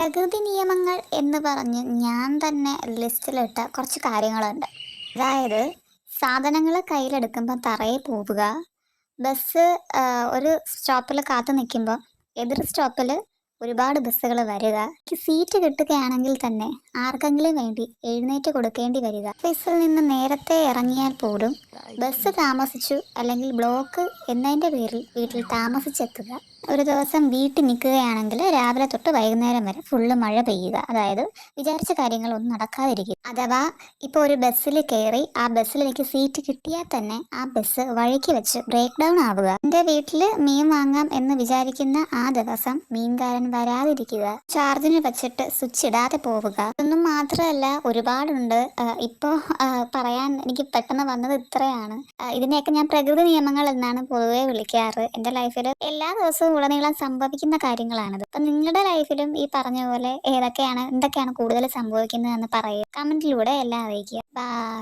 പ്രകൃതി നിയമങ്ങൾ എന്ന് പറഞ്ഞ് ഞാൻ തന്നെ ലിസ്റ്റിലിട്ട കുറച്ച് കാര്യങ്ങളുണ്ട്. അതായത് സാധനങ്ങൾ കയ്യിലെടുക്കുമ്പോൾ തറയിൽ പോവുക, ബസ് ഒരു സ്റ്റോപ്പിൽ കാത്തു നിൽക്കുമ്പോൾ എതിർ സ്റ്റോപ്പിൽ ഒരുപാട് ബസ്സുകൾ വരിക, സീറ്റ് കിട്ടുകയാണെങ്കിൽ തന്നെ ആർക്കെങ്കിലും വേണ്ടി എഴുന്നേറ്റ് കൊടുക്കേണ്ടി വരിക, ഓഫീസിൽ നിന്ന് നേരത്തെ ഇറങ്ങിയാൽ പോലും ബസ് താമസിച്ചു അല്ലെങ്കിൽ ബ്ലോക്ക് എന്നതിൻ്റെ പേരിൽ വീട്ടിൽ താമസിച്ചെത്തുക, ഒരു ദിവസം വീട്ടിൽ നിൽക്കുകയാണെങ്കിൽ രാവിലെ തൊട്ട് വൈകുന്നേരം വരെ ഫുള്ള് മഴ പെയ്യുക, അതായത് വിചാരിച്ച കാര്യങ്ങളൊന്നും നടക്കാതിരിക്കും. അഥവാ ഇപ്പോൾ ഒരു ബസ്സിൽ കയറി ആ ബസ്സിൽ എനിക്ക് സീറ്റ് കിട്ടിയാൽ തന്നെ ആ ബസ് വഴിക്ക് വെച്ച് ബ്രേക്ക് ഡൗൺ ആവുക, എൻ്റെ വീട്ടിൽ മീൻ വാങ്ങാം എന്ന് വിചാരിക്കുന്ന ആ ദിവസം മീൻകാരൻ വരാതിരിക്കുക, ചാർജിന് വെച്ചിട്ട് സ്വിച്ച് ഇടാതെ പോവുക. ഇതൊന്നും മാത്രമല്ല, ഒരുപാടുണ്ട്. ഇപ്പോൾ പറയാൻ എനിക്ക് പെട്ടെന്ന് വന്നത് ഇത്രയാണ്. ഇതിനെയൊക്കെ ഞാൻ പ്രകൃതി നിയമങ്ങൾ എന്നാണ് പൊതുവെ വിളിക്കാറ്. എൻ്റെ ലൈഫിൽ എല്ലാ ദിവസവും ഉടനീളം സംഭവിക്കുന്ന കാര്യങ്ങളാണിത്. അപ്പം നിങ്ങളുടെ ലൈഫിലും ഈ പറഞ്ഞ പോലെ എന്തൊക്കെയാണ് കൂടുതൽ സംഭവിക്കുന്നത് എന്ന് പറയുക, കമൻറ്റിലൂടെ എല്ലാം അറിയിക്കുക. ബൈ.